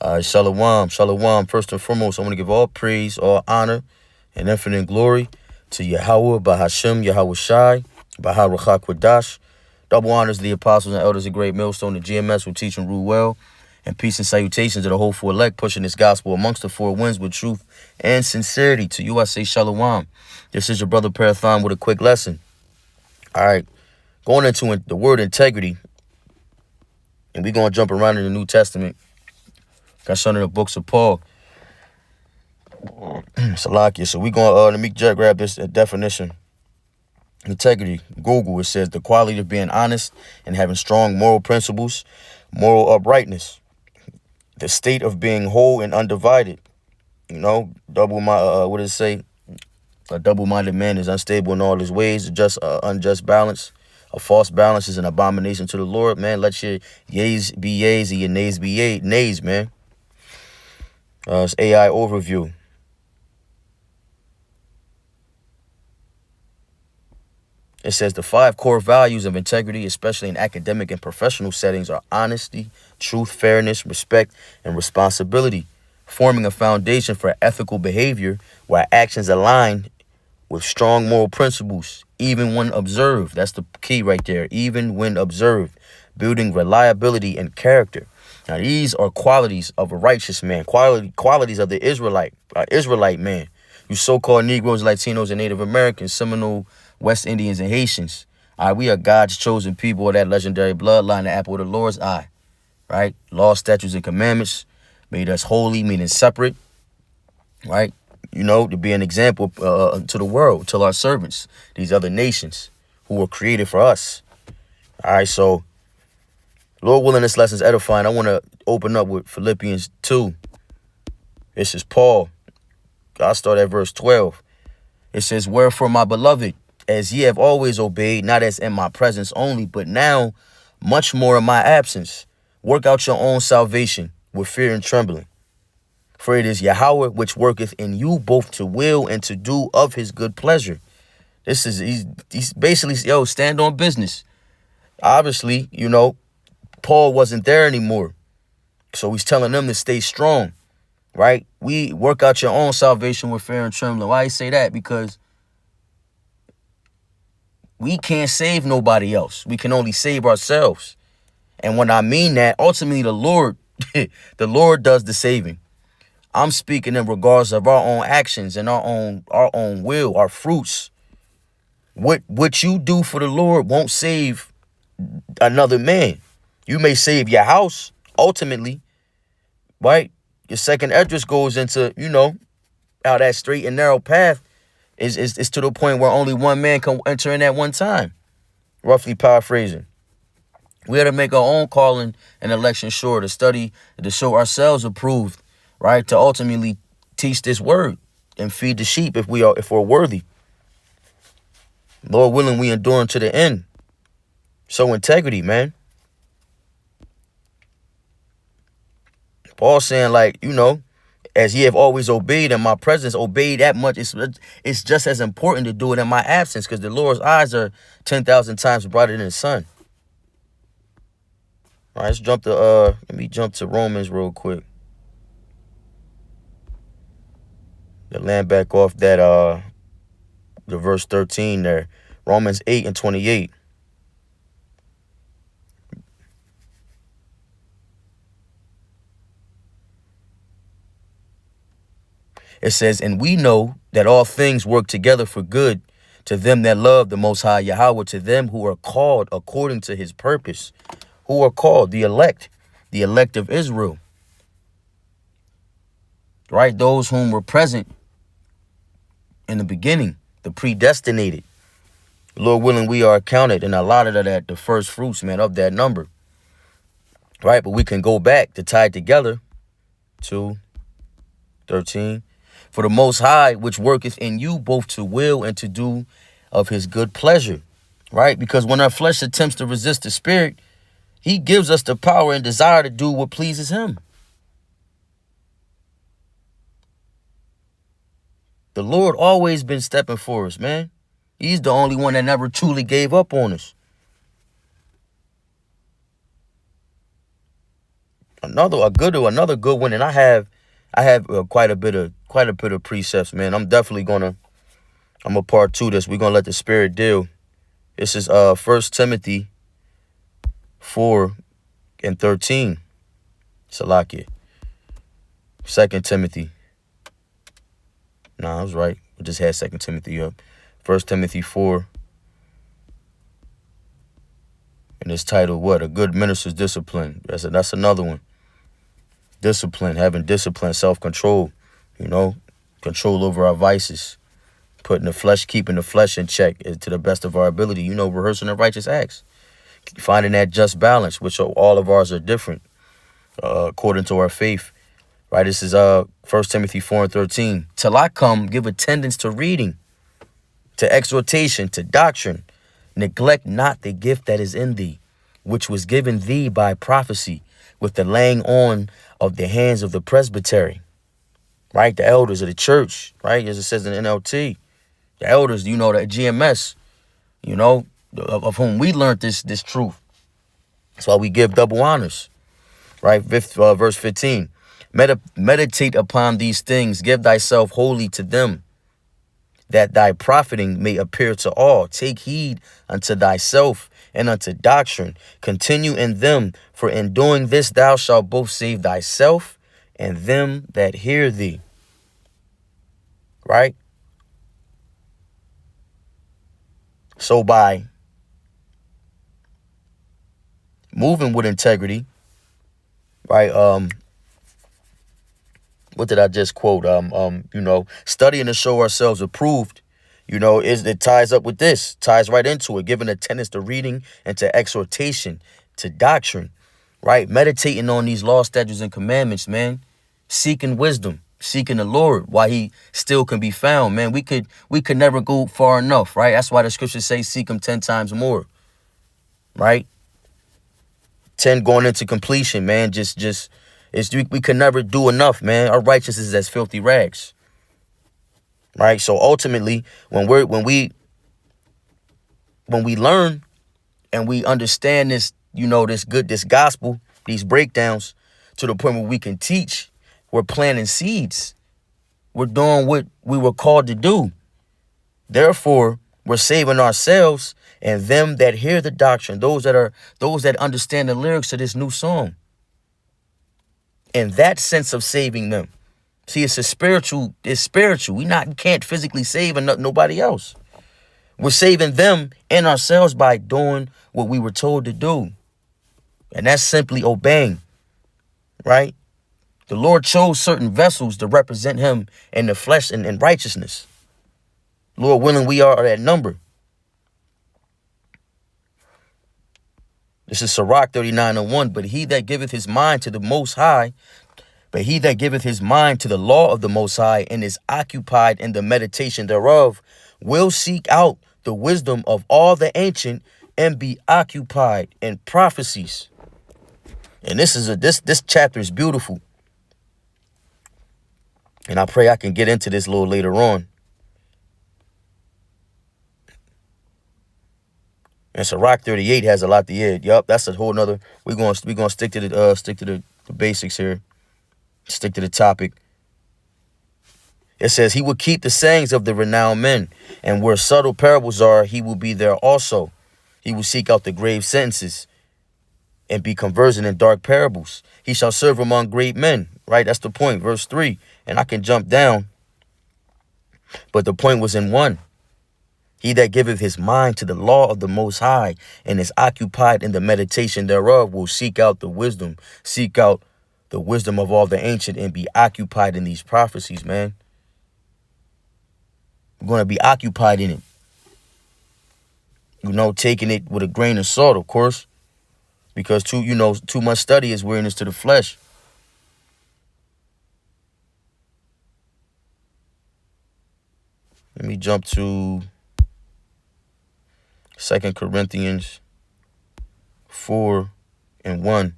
Shalom, shalom. First and foremost, I want to give all praise, all honor, and infinite glory to Yahweh, Bahashem, Yahweh Shai, Baharuchah Kwadash. Double honors to the apostles and elders of Great Millstone, the GMS who teach and rule well. And peace and salutations to the whole four elect, pushing this gospel amongst the four winds with truth and sincerity. To you, I say shalom. This is your brother Parathon with a quick lesson. All right, going into the word integrity, and we're going to jump around in the New Testament. Got some of the books of Paul. Salakia. So we're going to, let me just grab this definition. Integrity. Google, it says the quality of being honest and having strong moral principles, moral uprightness. The state of being whole and undivided. You know, what does it say? A double-minded man is unstable in all his ways. Just unjust balance. A false balance is an abomination to the Lord, man. Let your yeas be yeas and your nays be nays, man. It's AI overview. It says the 5 core values of integrity, especially in academic and professional settings, are honesty, truth, fairness, respect, and responsibility, forming a foundation for ethical behavior where actions align with strong moral principles, even when observed. That's the key right there, even when observed, building reliability and character. Now, these are qualities of a righteous man, qualities of the Israelite man. You so-called Negroes, Latinos, and Native Americans, Seminole, West Indians, and Haitians. All right, we are God's chosen people of that legendary bloodline, the apple of the Lord's eye. Right? Law, statutes, and commandments made us holy, meaning separate. Right? You know, to be an example to the world, to our servants, these other nations who were created for us. All right, so Lord willing, this lesson's edifying. I want to open up with Philippians 2. This is Paul. I'll start at verse 12. It says, wherefore, my beloved, as ye have always obeyed, not as in my presence only, but now much more in my absence, work out your own salvation with fear and trembling. For it is Yahweh which worketh in you both to will and to do of his good pleasure. This is, he's basically, stand on business. Obviously, you know, Paul wasn't there anymore. So he's telling them to stay strong, right? We work out your own salvation with fear and trembling. Why I say that? Because we can't save nobody else. We can only save ourselves. And when I mean that, ultimately the Lord, the Lord does the saving. I'm speaking in regards of our own actions and our own will, our fruits. What you do for the Lord won't save another man. You may save your house, ultimately, right? Your second address goes into, you know, how that straight and narrow path is to the point where only one man can enter in at one time. Roughly paraphrasing. We had to make our own calling and election sure, to study, to show ourselves approved, right? To ultimately teach this word and feed the sheep if we're worthy. Lord willing, we endure to the end. So integrity, man. Paul saying, like, you know, as ye have always obeyed in my presence, obey that much. It's just as important to do it in my absence, because the Lord's eyes are 10,000 times brighter than the sun. All right, let's jump to let me jump to Romans real quick. To land back off that the verse 13 there. Romans 8 and 28. It says, and we know that all things work together for good to them that love the Most High Yahweh, to them who are called according to his purpose. Who are called? The elect of Israel. Right? Those whom were present in the beginning, the predestinated. Lord willing, we are accounted and allotted of that, the first fruits, man, of that number. Right? But we can go back to tie it together to 13. For the Most High, which worketh in you both to will and to do of his good pleasure. Right? Because when our flesh attempts to resist the spirit, he gives us the power and desire to do what pleases him. The Lord always been stepping for us, man. He's the only one that never truly gave up on us. Another good one, and I have quite a bit of precepts, man. I'm a part two this. We're gonna let the Spirit deal. This is 1 Timothy 4:13. Salakia. 2 Timothy. Nah, I was right. We just had 2 Timothy up. 1 Timothy 4. And it's titled what? A good minister's discipline. That's another one. Discipline, having discipline, self-control, control over our vices, keeping the flesh in check to the best of our ability, rehearsing the righteous acts, finding that just balance, which all of ours are different, according to our faith. Right, this is 1 Timothy 4:13. Till I come, give attendance to reading, to exhortation, to doctrine. Neglect not the gift that is in thee, which was given thee by prophecy, with the laying on of the hands of the presbytery. Right, the elders of the church. Right, as it says in NLT, the elders, the GMS, of whom we learned this truth. That's why we give double honors. Right, verse 15. Meditate upon these things, give thyself wholly to them, that thy profiting may appear to all. Take heed unto thyself and unto doctrine. Continue in them, for in doing this thou shalt both save thyself and them that hear thee. Right? So by moving with integrity, right, what did I just quote? Studying to show ourselves approved, it ties up with this, ties right into it, giving attendance to reading and to exhortation, to doctrine, right? Meditating on these laws, statutes, and commandments, man. Seeking wisdom, seeking the Lord while he still can be found, man. We could never go far enough, right? That's why the scriptures say seek him 10 times more, right? 10 going into completion, man. We could never do enough, man. Our righteousness is as filthy rags. Right? So ultimately, when we learn and we understand this, this gospel, these breakdowns to the point where we can teach, we're planting seeds. We're doing what we were called to do. Therefore, we're saving ourselves and them that hear the doctrine, those that understand the lyrics of this new song. In that sense of saving them. See, it's spiritual. We can't physically save nobody else. We're saving them and ourselves by doing what we were told to do. And that's simply obeying. Right? The Lord chose certain vessels to represent him in the flesh and in righteousness. Lord willing, we are that number. This is Sirach 39:1. But he that giveth his mind to the Most High, but he that giveth his mind to the law of the Most High and is occupied in the meditation thereof will seek out the wisdom of all the ancient and be occupied in prophecies. And this chapter is beautiful. And I pray I can get into this a little later on. And Sirach 38 has a lot to add. Yup, that's a whole nother. We're gonna stick to the basics here. Stick to the topic. It says he will keep the sayings of the renowned men, and where subtle parables are, he will be there also. He will seek out the grave sentences and be conversant in dark parables. He shall serve among great men. Right, that's the point. Verse 3. And I can jump down, but the point was in 1. He that giveth his mind to the law of the Most High and is occupied in the meditation thereof will seek out the wisdom of all the ancient and be occupied in these prophecies, man. We're going to be occupied in it. Taking it with a grain of salt, of course, because too much study is weariness to the flesh. Let me jump to 2 Corinthians 4:1.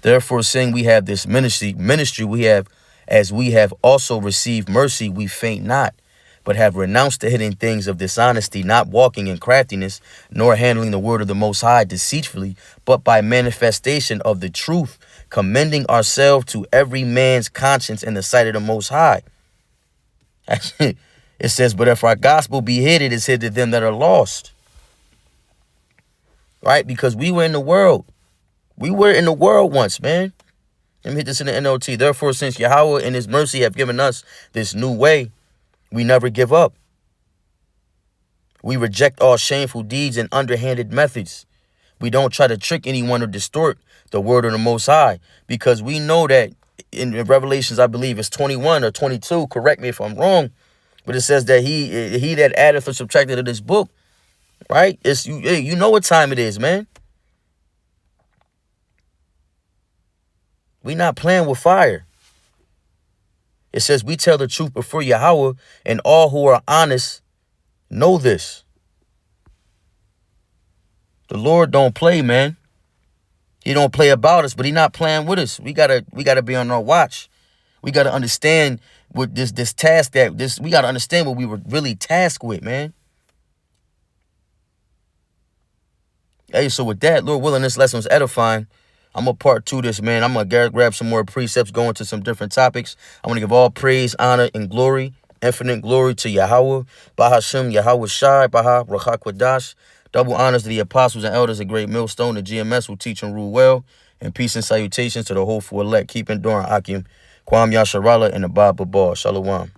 Therefore, seeing we have this ministry we have, as we have also received mercy, we faint not, but have renounced the hidden things of dishonesty, not walking in craftiness, nor handling the word of the Most High deceitfully, but by manifestation of the truth, commending ourselves to every man's conscience in the sight of the Most High. It says, but if our gospel be hid, it is hid to them that are lost. Right? Because we were in the world. We were in the world once, man. Let me hit this in the NLT. Therefore, since Yahweh in his mercy have given us this new way, we never give up. We reject all shameful deeds and underhanded methods. We don't try to trick anyone or distort the word of the Most High, because we know that in Revelations, I believe it's 21 or 22, correct me if I'm wrong, but it says that he that addeth or subtracted to this book, right? It's you know what time it is, man. We not playing with fire. It says we tell the truth before Yahweh, and all who are honest know this. The Lord don't play, man. He don't play about us, but he not playing with us. We gotta be on our watch. We gotta understand what this task we gotta understand what we were really tasked with, man. Hey, so with that, Lord willing, this lesson was edifying. I'm going to part 2 this, man. I'm going to grab some more precepts, go into some different topics. I want to give all praise, honor, and glory, infinite glory to Yahweh, Bahashem, Yahweh Shai, Baha, Rachak Wadash. Double honors to the apostles and elders of Great Millstone, the GMS who teach and rule well, and peace and salutations to the hopeful elect. Keep enduring, Akim, Kwam Yasharala, and the Baba Ball. Shalom.